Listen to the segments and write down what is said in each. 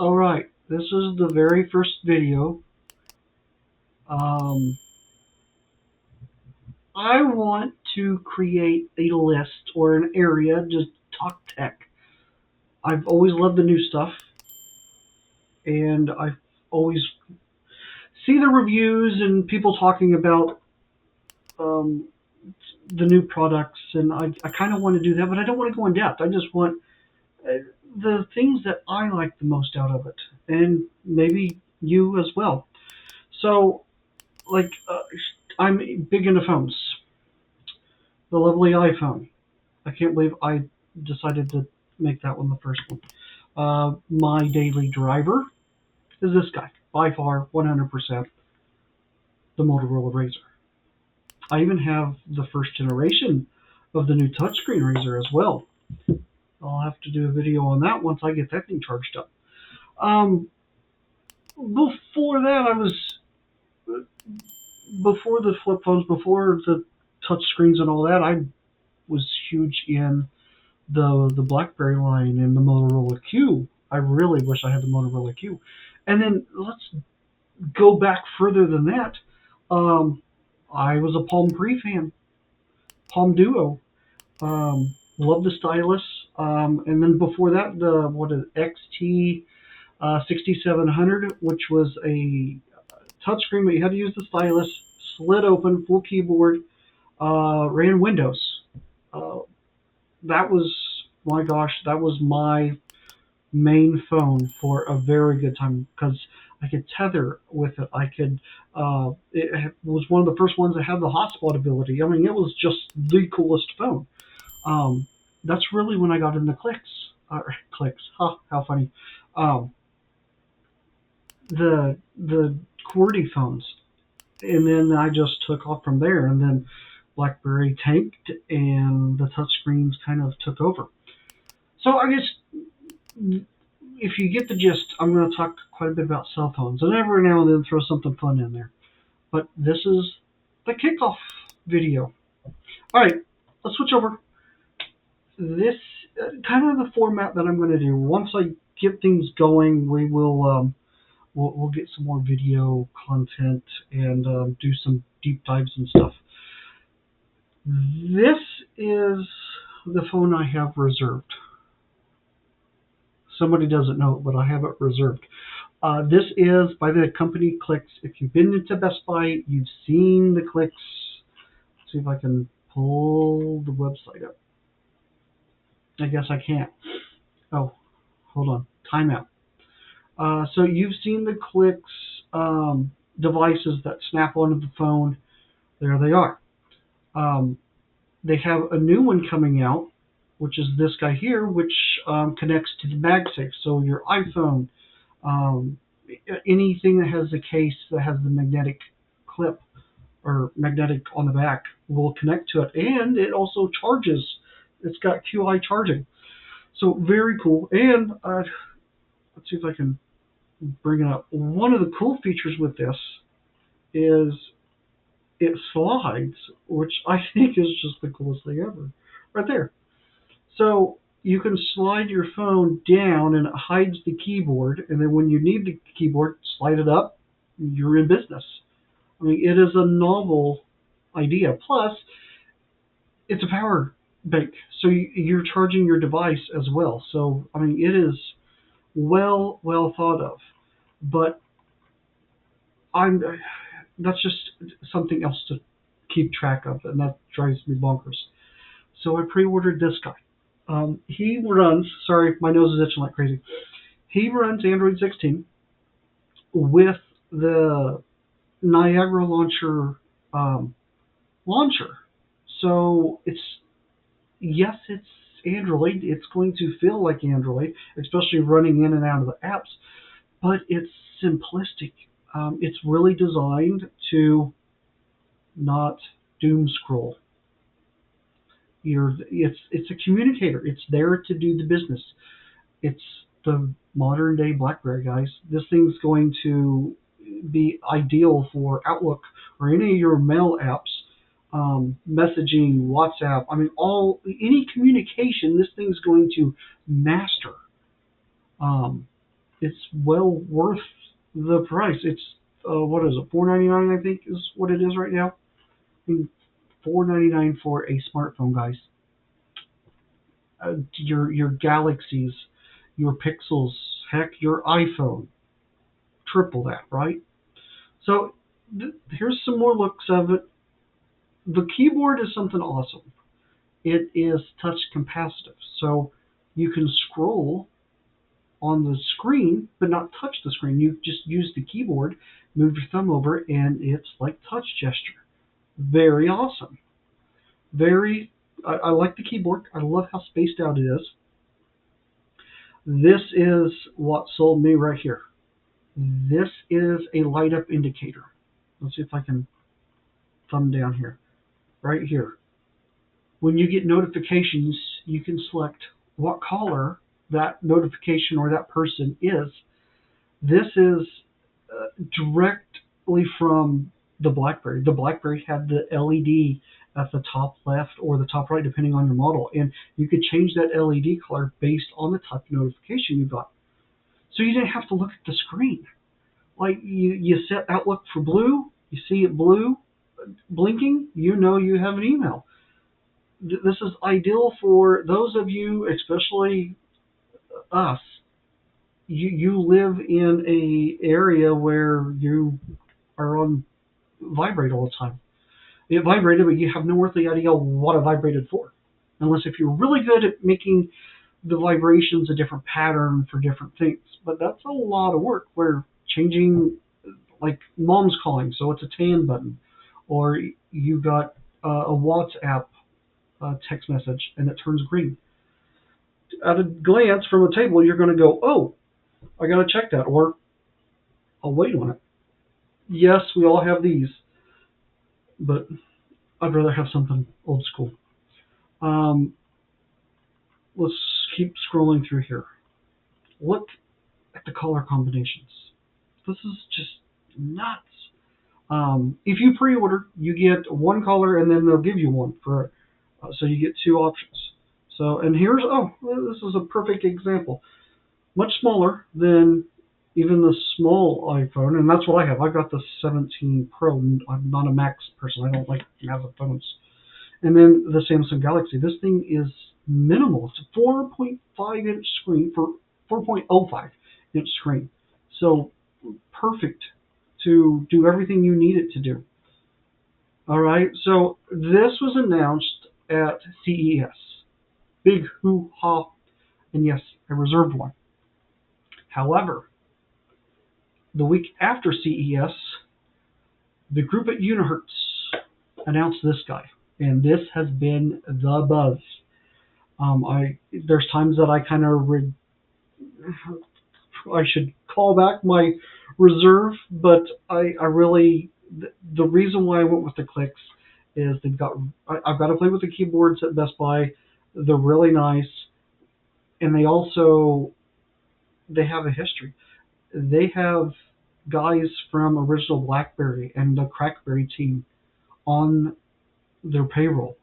Alright, this is the very first video. Um, I want to create a list or an area, just talk tech. I've always loved the new stuff, and I always see the reviews and people talking about um, the new products, and I kind of want to do that, but I don't want to go in depth. I just want the things that I like the most out of it, and maybe you as well. So, I'm big into phones. The lovely iPhone. I can't believe I decided to make that one the first one. My daily driver is this guy, by far, 100%, the Motorola Razr. I even have the first generation of the new touchscreen Razr as well. I'll have to do a video on that once I get that thing charged up. Um, before that, before the flip phones, before the touch screens and all that, I was huge in the BlackBerry line and the Motorola Q. I really wish I had the Motorola Q. And then let's go back further than that. Um, I was a Palm Pre fan, Palm Duo. Loved the stylus. And then before that, the what is it, XT 6700, which was a touchscreen, but you had to use the stylus, slid open, full keyboard, ran Windows. Uh, that was, my gosh, that was my main phone for a very good time because I could tether with it. It was one of the first ones that had the hotspot ability. I mean, it was just the coolest phone. Um, that's really when I got into clicks. Clicks, huh? How funny. Um, the QWERTY phones, and then I just took off from there. And then BlackBerry tanked, and the touchscreens kind of took over. So I guess if you get the gist, I'm going to talk quite a bit about cell phones, and every now and then throw something fun in there. But this is the kickoff video. All right, let's switch over. This kind of the format that I'm going to do. Once I get things going, we'll get some more video content and do some deep dives and stuff. This is the phone I have reserved. Somebody doesn't know it, but I have it reserved. This is by the company Clicks. If you've been into Best Buy, you've seen the Clicks. Let's see if I can pull the website up. I guess I can't. Oh, hold on. Timeout. So you've seen the Clicks devices that snap onto the phone. There they are. They have a new one coming out, which is this guy here, which connects to the MagSafe. So your iPhone, um, anything that has a case that has the magnetic clip or magnetic on the back will connect to it, and it also charges. It's got QI charging, so very cool. And let's see if I can bring it up. One of the cool features with this is it slides, which I think is just the coolest thing ever. Right there. So you can slide your phone down and it hides the keyboard, and then when you need the keyboard, slide it up, you're in business. I mean, it is a novel idea. Plus, it's a power bank, so you're charging your device as well. So, I mean, it is well thought of. But I'm that's just something else to keep track of, and that drives me bonkers. So I pre-ordered this guy. He runs. Sorry, my nose is itching like crazy. He runs Android 16 with the Niagara launcher launcher. So it's Android. It's going to feel like Android, especially running in and out of the apps. But it's simplistic. It's really designed to not doom scroll. It's a communicator. It's there to do the business. It's the modern day BlackBerry, guys. This thing's going to be ideal for Outlook or any of your mail apps, messaging, WhatsApp. I mean, any communication. This thing's going to master. Um, it's well worth the price. It's what is it, $4.99? I think is what it is right now. I mean, $4.99 for a smartphone, guys. Your Galaxies, your Pixels, heck, your iPhone, triple that, right? So here's some more looks of it. The keyboard is something awesome. It is touch capacitive, so you can scroll on the screen but not touch the screen. You just use the keyboard, move your thumb over, and it's like touch gesture. Very awesome. Very. I like the keyboard. I love how spaced out it is. This is what sold me right here. This is a light up indicator. Let's see if I can thumb down here. Right here. When you get notifications, you can select what caller that notification or that person is. This is directly from the BlackBerry. The BlackBerry had the LED at the top left or the top right, depending on your model, and you could change that LED color based on the type of notification you got. So you didn't have to look at the screen. Like you set Outlook for blue, you see it blue blinking, you know you have an email. This is ideal for those of you, especially us. You live in a area where you are on vibrate all the time. It vibrated, but you have no earthly idea what it vibrated for, unless if you're really good at making the vibrations a different pattern for different things. But that's a lot of work. Where changing, like mom's calling, so it's a tan button, or you got a WhatsApp text message and it turns green. At a glance from a table, you're going to go, oh, I got to check that, or I'll wait on it. Yes, we all have these, but I'd rather have something old school. Let's keep scrolling through here. Look at the color combinations. This is just nuts. If you pre-order, you get one color and then they'll give you one for, so you get two options. So, and here's, this is a perfect example. Much smaller than even the small iPhone, and that's what I have. I've got the 17 Pro. I'm not a Max person. I don't like massive phones. And then the Samsung Galaxy. This thing is minimal. It's a 4.5 inch screen for 4.05 inch screen. So perfect to do everything you need it to do. All right. So this was announced at CES. Big hoo-ha. And yes, I reserved one. However, the week after CES, the group at Unihertz announced this guy, and this has been the buzz. There's times that I kind of I should call back my reserve, but I really the reason why I went with the clicks is I've got to play with the keyboards at Best Buy. They're really nice, and they have a history. They have guys from original BlackBerry and the Crackberry team on their payroll.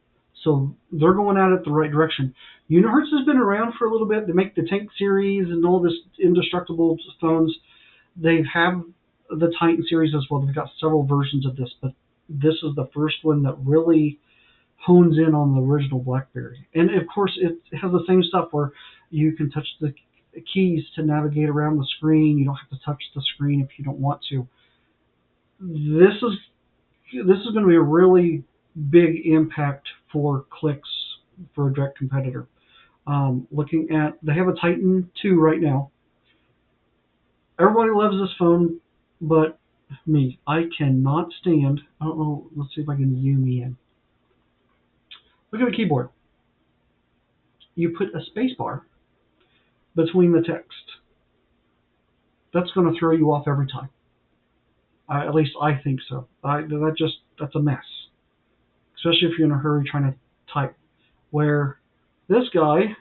So they're going at it the right direction. Unihertz has been around for a little bit. They make the Tank series and all this indestructible phones. They have the Titan series as well. They've got several versions of this, but this is the first one that really hones in on the original BlackBerry. And of course, it has the same stuff where you can touch the keys to navigate around the screen. You don't have to touch the screen if you don't want to. This is going to be a really big impact for clicks for a direct competitor. Looking at, they have a Titan 2 right now. Everybody loves this phone, but me, I cannot stand. I don't know. Let's see if I can zoom in. Look at the keyboard. You put a space bar between the text. That's going to throw you off every time. At least I think so. That's a mess, especially if you're in a hurry trying to type. Where this guy,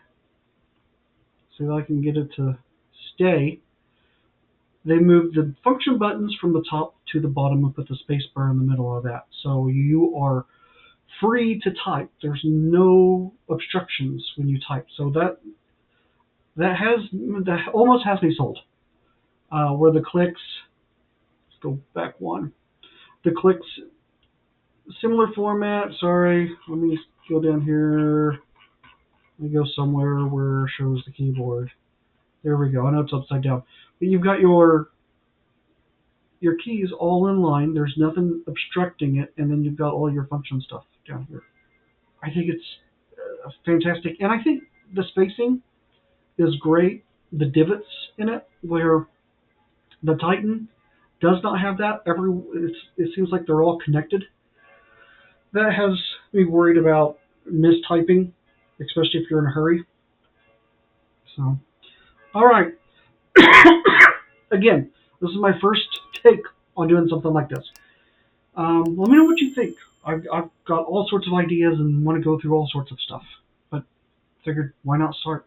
see if I can get it to stay. They moved the function buttons from the top to the bottom and put the space bar in the middle of that. So you are free to type. There's no obstructions when you type. So that almost has me sold. where the clicks, let's go back one. The clicks, similar format. Sorry, let me go down here. Let me go somewhere where it shows the keyboard. There we go. I know it's upside down, but you've got your keys all in line. There's nothing obstructing it, and then you've got all your function stuff down here. I think it's fantastic, and I think the spacing is great. The divots in it, where the Titan does not have that. It seems like they're all connected. That has me worried about mistyping, especially if you're in a hurry. So, all right. Again, this is my first take on doing something like this. Let me know what you think. I've got all sorts of ideas and want to go through all sorts of stuff, but figured why not start?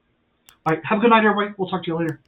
All right, have a good night, everybody. We'll talk to you later.